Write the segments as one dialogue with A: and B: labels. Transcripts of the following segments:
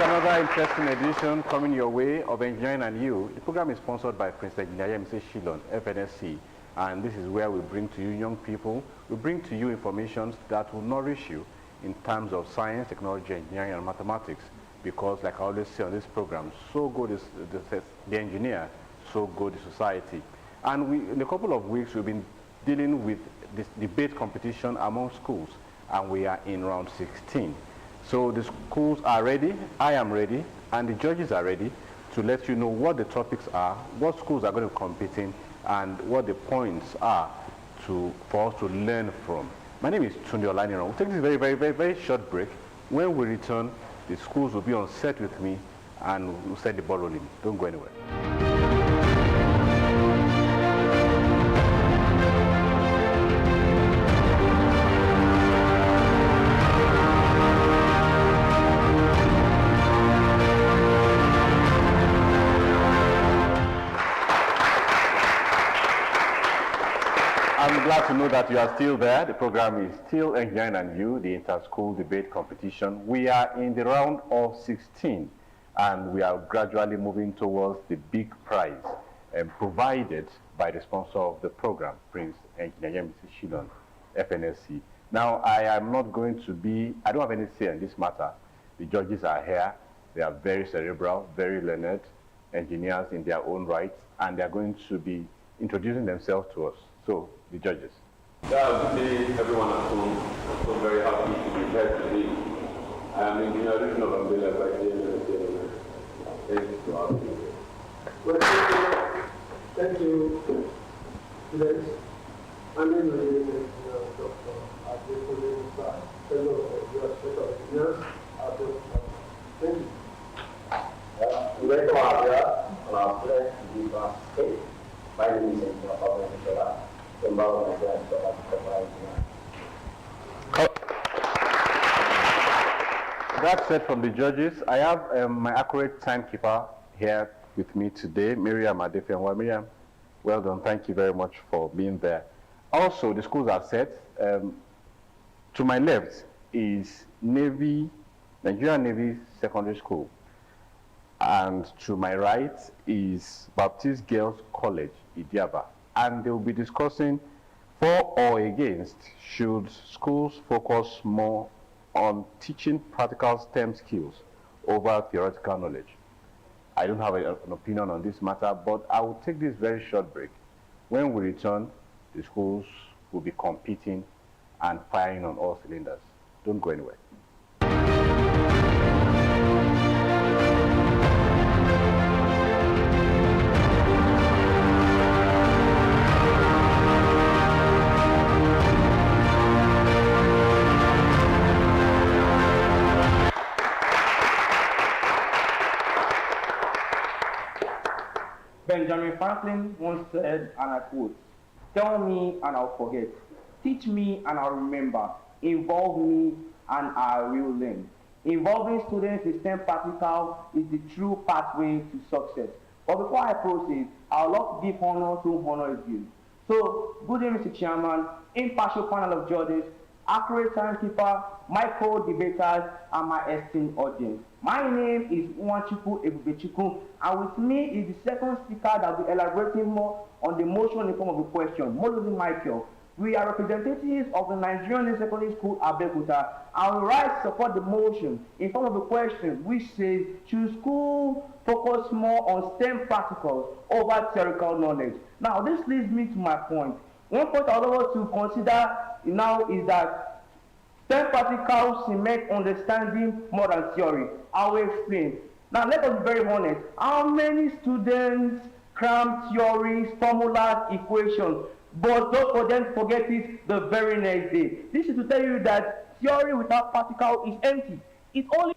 A: Another interesting edition coming your way of Engineering and You. The program is sponsored by Prince Engineer Mr. Shillon, FNSC, and this is where we bring to you young people, we bring to you information that will nourish you in terms of science, technology, engineering, and mathematics. Because, like I always say on this program, so good is the engineer, so good is society. And in a couple of weeks, we've been dealing with this debate competition among schools, and we are in round 16. So the schools are ready, I am ready, and the judges are ready to let you know what the topics are, what schools are going to compete in, and what the points are for us to learn from. My name is Tunde Olaniran. We'll take this very short break. When we return, the schools will be on set with me, and we'll set the ball rolling. Don't go anywhere. I'm glad to know that you are still there. The program is still Engineering and You, the inter-school debate competition. We are in the round of 16, and we are gradually moving towards the big prize provided by the sponsor of the program, Prince Engineer Mr. Shillon, FNSC. Now, I am not going to be, I don't have any say in this matter. The judges are here. They are very cerebral, very learned engineers in their own right, and they are going to be introducing themselves to us. So, the judges.
B: Good day, everyone at home. I'm so very happy to be here today. I am Engineer of Umbrella by the Thank you for having me.
C: Well, thank you, students. My name is Dr. Adekunle Musa, fellow of the U.S. Special Engineers. Thank you.
D: I'm going to have here on our friend in class 8. My name is Engineer Pablo Nicola.
A: That's it from the judges. I have my accurate timekeeper here with me today, Miriam Adefianwa. Miriam, well done. Thank you very much for being there. Also, the schools are set. To my left is Nigeria Navy Secondary School. And to my right is Baptist Girls College, Idiaba. And they will be discussing for or against should schools focus more on teaching practical STEM skills over theoretical knowledge. I don't have an opinion on this matter, but I will take this very short break. When we return, the schools will be competing and firing on all cylinders. Don't go anywhere.
E: Benjamin Franklin once said, and I quote, "Tell me and I'll forget. Teach me and I'll remember. Involve me and I will learn." Involving students in STEM practical is the true pathway to success. But before I proceed, I would love to give honor to honor is due. So, good day, Mr. Chairman, impartial panel of judges, accurate timekeeper, my co-debaters, and my esteemed audience. My name is Uwanchukwu Ebubechukwu, and with me is the second speaker that will be elaborating more on the motion in the form of a question, Moses Michael. We are representatives of the Nigerian Secondary School, Abeokuta, and we rise to support the motion in form of a question which says, should school focus more on STEM practicals over theoretical knowledge? Now, this leads me to my point. One point I would like to consider now is that STEM practicals cement understanding more than theory. I will explain. Now, let us be very honest. How many students cram theories, formulas, equations, but don't for them forget it the very next day? This is to tell you that theory without practical is empty. It's only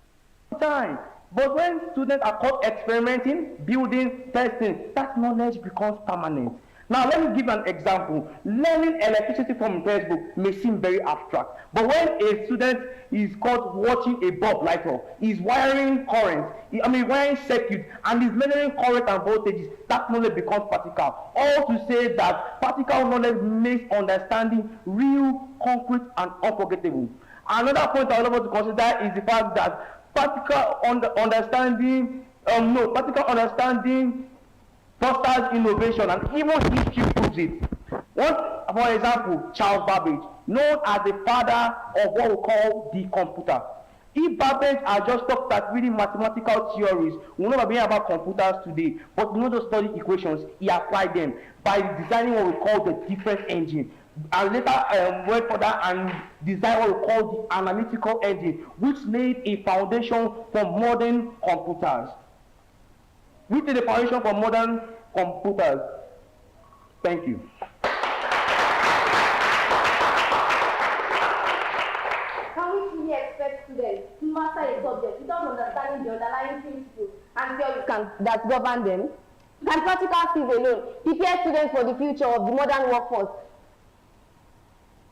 E: time. But when students are caught experimenting, building, testing, that knowledge becomes permanent. Now, let me give an example. Learning electricity from a textbook may seem very abstract, but when a student is caught watching a bulb light up, is wiring current, wiring circuit, and is measuring current and voltages, that knowledge becomes practical. All to say that practical knowledge makes understanding real, concrete, and unforgettable. Another point I would like to consider is the fact that practical understanding, practical understanding fosters innovation, and even history proves it. For example, Charles Babbage, known as the father of what we call the computer. If Babbage had just stopped at reading mathematical theories, we will not be hearing about computers today. But he not just studied equations, he applied them by designing what we call the difference engine. And later went further and designed what we call the analytical engine, which laid a foundation for modern computers. Thank you.
F: Expect students to master a subject without understanding the underlying principles and theories that govern them? Can practical skills alone prepare students for the future of the modern workforce?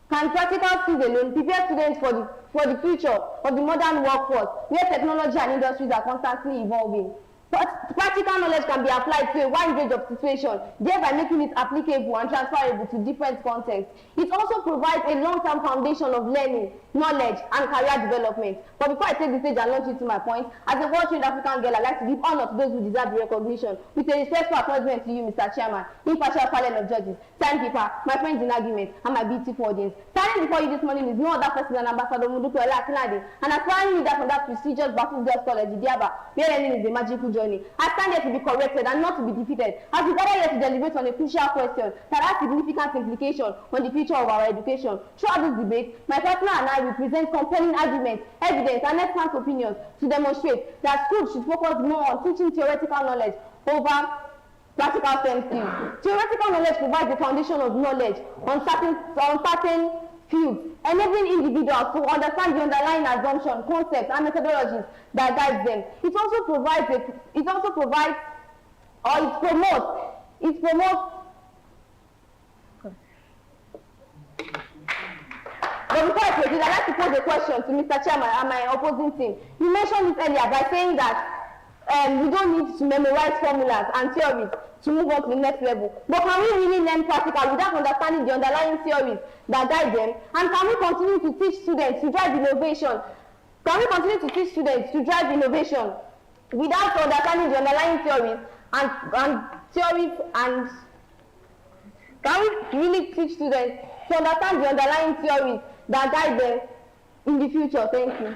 F: Can practical skills alone prepare students for the future of the modern workforce, where technology and industries are constantly evolving? But practical knowledge can be applied to a wide range of situations, thereby making it applicable and transferable to different contexts. It also provides a long-term foundation of learning, knowledge, and career development. But before I take the stage and launch into my point, as a well-trained African girl, I'd like to give honor to those who deserve the recognition. With a respectful acknowledgement to you, Mr. Chairman, impartial panel of judges, timekeeper, my friends in argument, and my beautiful audience. Standing before you this morning is no other person than Ambassador Muduku Ella Akinade, and aspiring leader from that prestigious Baptist Girls College, Idiaba, where learning is a magical journey. I stand here to be corrected and not to be defeated, as we gather here to deliberate on a crucial question that has significant implications on the future of our education. Throughout this debate, my partner and I will present compelling arguments, evidence, and expert opinions to demonstrate that schools should focus more on teaching theoretical knowledge over practical STEM skills. Theoretical knowledge provides the foundation of knowledge on certain fields, enabling individuals to understand the underlying assumptions, concepts, and methodologies that guide them. It promotes. But before I proceed, I'd like to pose a question to Mr. Chairman and my opposing team. You mentioned this earlier by saying that we don't need to memorize formulas and theories to move on to the next level. But can we really learn practical without understanding the underlying theories that guide them? And can we continue to teach students to drive innovation? Without understanding the underlying theories and can we really teach students to understand the underlying theories that guide them in the future? Thank you.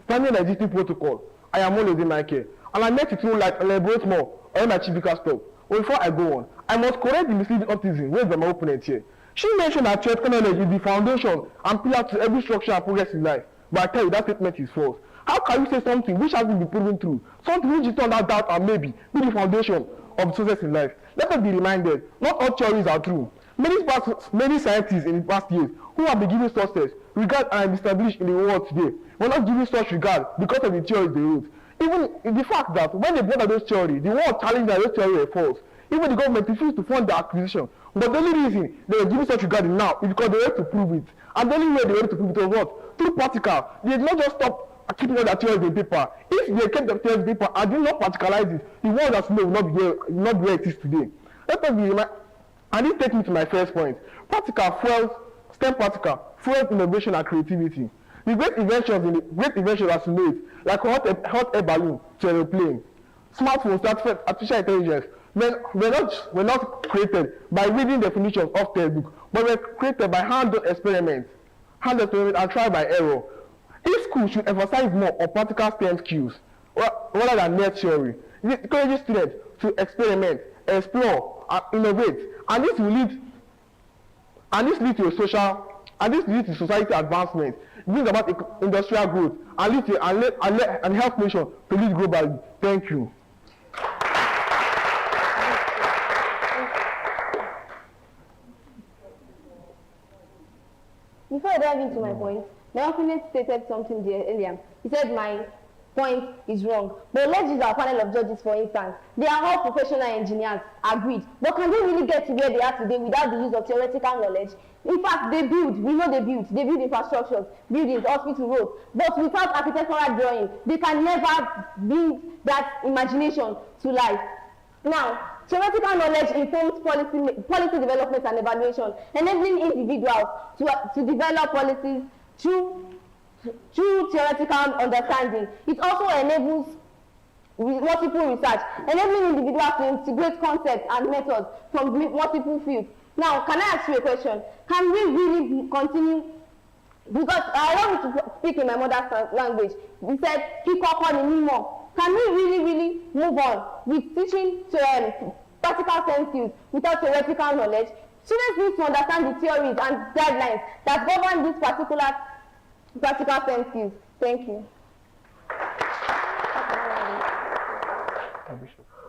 G: Standing the existing protocol, I am always in my care, and I make it to elaborate more on my typical stuff. But before I go on, I must correct the misleading optimism raised by my opponent here. She mentioned that theoretical knowledge is the foundation and pillar to every structure and progress in life. But I tell you, that statement is false. How can you say something which hasn't been proven true, something which is turned out doubt and maybe be the foundation of success in life? Let us be reminded, not all theories are true. Many scientists in the past years who have been given success, regard and established in the world today, were not given such regard because of the theories they wrote. Even the fact that when they brought out those theories, the world challenged that those theories were false. Even the government refused to fund the acquisition. But the only reason they were given such regard now is because they were to prove it. And the only way they were to prove it was what? Through practical. They did not just stop keeping all their theories in paper. If they kept the theories in paper and did not practicalize it, the world as we know will not be where it is today. Let us be reminded. And this takes me to my first point. STEM practical fuels innovation and creativity. The great inventions as we know it, like hot air balloon to aeroplane, smartphones, artificial intelligence, were not created by reading definitions of textbook, but were created by hand-done experiments and trial by error. Each school should emphasize more on practical STEM skills rather than mere theory. It encourages students to experiment, explore, and innovate, and this leads to society advancement, brings about industrial growth, and help nations to lead globally. Thank you.
F: Before I dive into my point, my opponent stated something there earlier. He said my point is wrong. But let's use our panel of judges for instance. They are all professional engineers, agreed. But can they really get to where they are today without the use of theoretical knowledge? In fact, we build infrastructures, buildings, hospital roads. But without architectural drawing, they can never bring that imagination to life. Now, Theoretical knowledge informs policy development and evaluation, enabling individuals to develop policies through theoretical understanding. It also enables multiple research, enabling individuals to integrate concepts and methods from multiple fields. Now, can I ask you a question? Can we really continue? Because I want to speak in my mother language. We said, can we really move on with teaching practical STEM skills without theoretical knowledge? Students need to understand the theories and guidelines that govern these particular practical STEM skills. Thank you.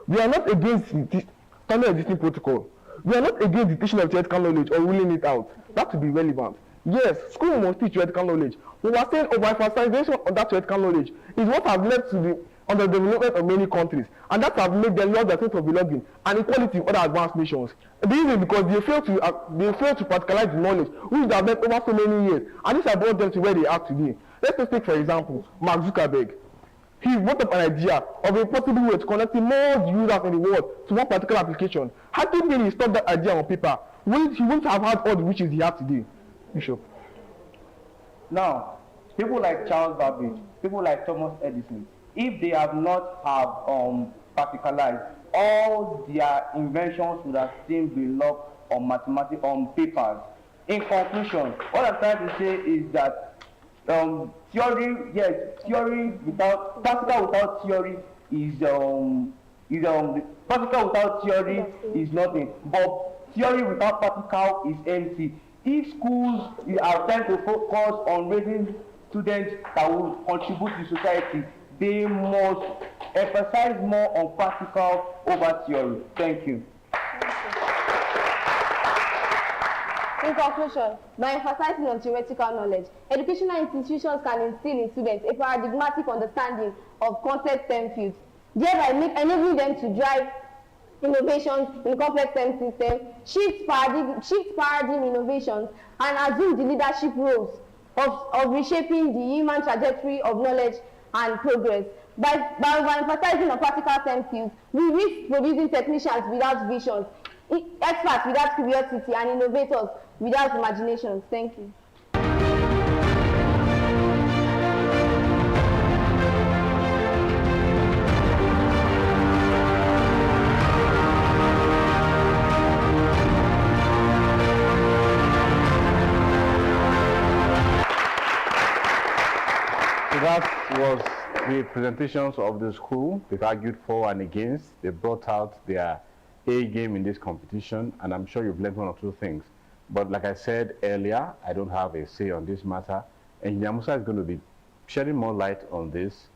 G: We are not against the standard existing protocol. We are not against the teaching of theoretical knowledge or ruling it out. That would be relevant. Yes, school must teach theoretical knowledge. But we are saying overemphasization on that theoretical knowledge is what has led to the underdevelopment of many countries, and that has made them lose their sense of belonging and equality with other advanced nations. The reason because they fail to practicalize the knowledge which they have learned over so many years, and this has brought them to where they are today. Let's just take for example Mark Zuckerberg. He brought up an idea of a possible way to connecting more users in the world to one particular application. Had he really stopped that idea on paper, he wouldn't have had all the riches he has today. Bishop.
E: Now, people like Charles Babbage, people like Thomas Edison, if they have not practicalized, all their inventions would have still been locked on mathematics, on papers. In conclusion, what I'm trying to say is that theory without practical without theory is practical without theory is nothing, but theory without practical is empty. If schools are trying to focus on raising students that will contribute to society, they must emphasize more on practical over theory. Thank you.
F: In conclusion, by emphasizing on theoretical knowledge, educational institutions can instill in students a paradigmatic understanding of concept STEM fields, thereby enabling them to drive innovations in complex STEM systems, shift paradigm innovations, and assume the leadership roles of reshaping the human trajectory of knowledge and progress. By emphasizing on practical STEM skills, we risk producing technicians without visions, experts without curiosity, and innovators without imagination. Thank you.
A: That was the presentations of the school. They've argued for and against. They brought out their A game in this competition, and I'm sure you've learned one or two things. But like I said earlier, I don't have a say on this matter. Engineer Musa is going to be shedding more light on this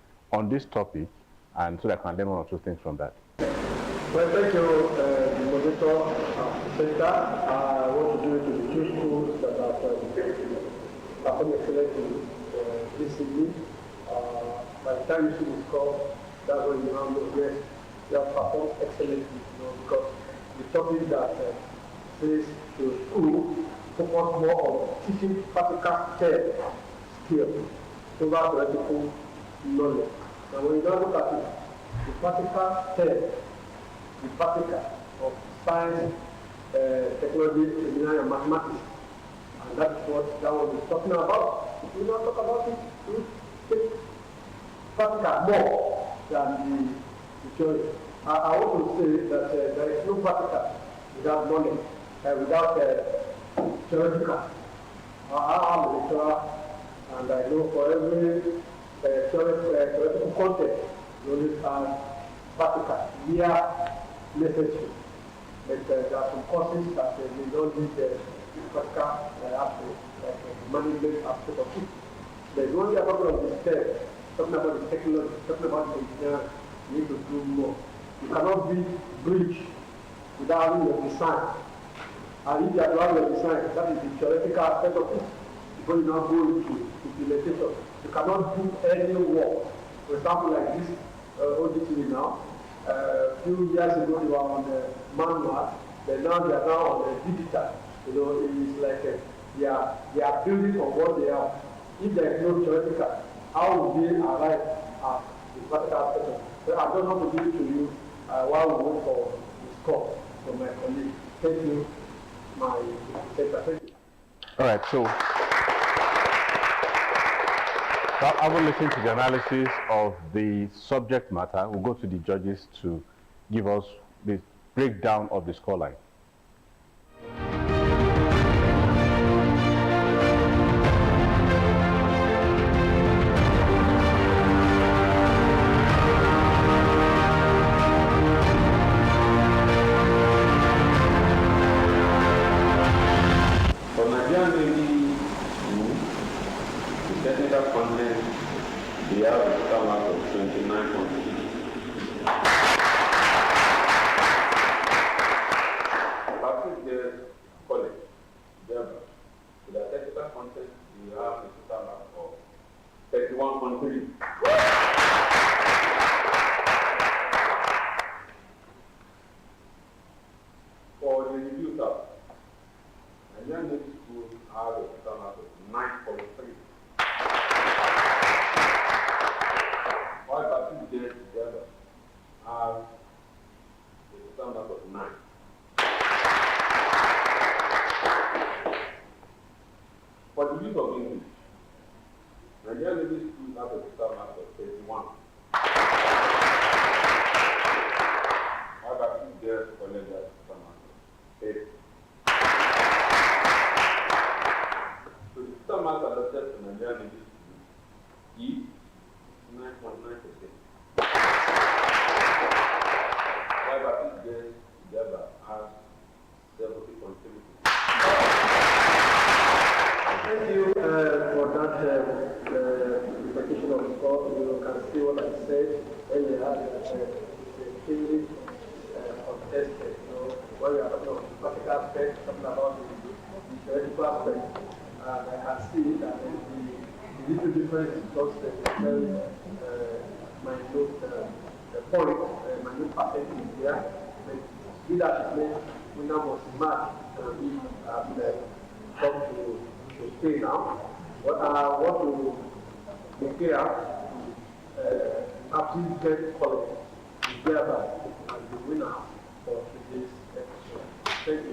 A: topic, and so that I can learn one or two things from that.
C: Well, thank you, the moderator, Center. I want to do it to the two schools that have performed excellently this evening. By the time you see this call, that's when you now know, yes, they have performed excellently, because the topic that says to school focus more on teaching practical skills over theoretical knowledge. Now, when you now look at it, the practical the practical of science, technology, engineering, and mathematics, and that's what that one is talking about. If we don't talk about it, we take practical more than the theory. I want to say that there is no practical without knowledge, without theoretical. I am a lecturer, and I know for every theoretical content, you only have practical. We are necessary, but there are some courses that they don't need the practical aspect, like the management aspect of it. There's only a couple of the steps, talking about the technology, talking about the engineering. You need to do more. You cannot be bridge without having your design. And if you have your design, that is the theoretical aspect of it. Before you now go into implementation, you cannot do any work. For example, like this Ogtv now. A few years ago, they were on the manual, but now they are now on the digital. It's like they are building on what they have. If there is no theoretical, how will they arrive at the practical aspect? So I don't want to give it to you while we wait for the score from my colleague. Thank you, my secretary.
A: All right, so having listened to the analysis of the subject matter, we'll go to the judges to give us the breakdown of the scoreline.
B: For Nigerian Navy, the technical content, they have a total mark of 29.6. Patrick the college, Denver, with the technical content, they have a total mark of 31.3. For the review tab, Nigerian Navy schools have a total mark of 9.3. While Patrick there together have a total mark of 9. For the use of English, Nigerian Navy schools have a total mark of 31. While Patrick there college has a total mark of 8. So the total mark allotted to Nigerian Navy schools is 9.9%. While Patrick there together has 70.3%.
C: Thank you for that presentation of the score. You can see what I said earlier. It's extremely contested. When we are talking about the practical aspect, talking about the theoretical aspect, I can see that the little difference is just a very minute point, minute percentage here. But leadership means we now must match we have come to stay now. What I want to declare absolute college is thereby as the winner for today's episode. Thank you.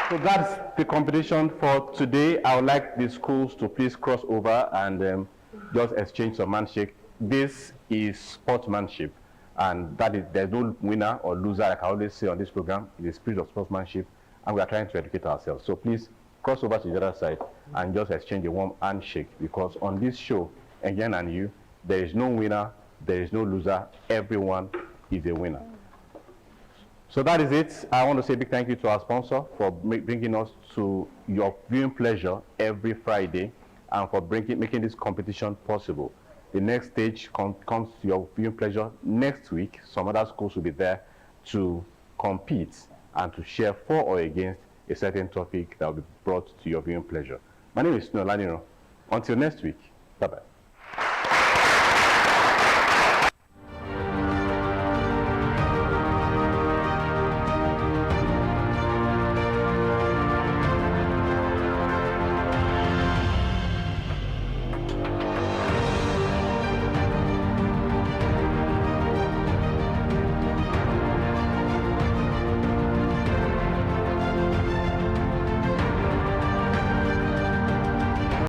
A: So that's the competition for today. I would like the schools to please cross over and just exchange some handshake. This is sportsmanship, and that is, there's no winner or loser, like I always say on this program. It is spirit of sportsmanship, and we are trying to educate ourselves. So please cross over to the other side and just exchange a warm handshake, because on this show, again and you, there is no winner, there is no loser, everyone is a winner. So that is it. I want to say a big thank you to our sponsor for bringing us to your viewing pleasure every Friday and for making this competition possible. The next stage comes to your viewing pleasure next week. Some other schools will be there to compete and to share for or against a certain topic that will be brought to your viewing pleasure. My name is Nolanino. Until next week, bye-bye.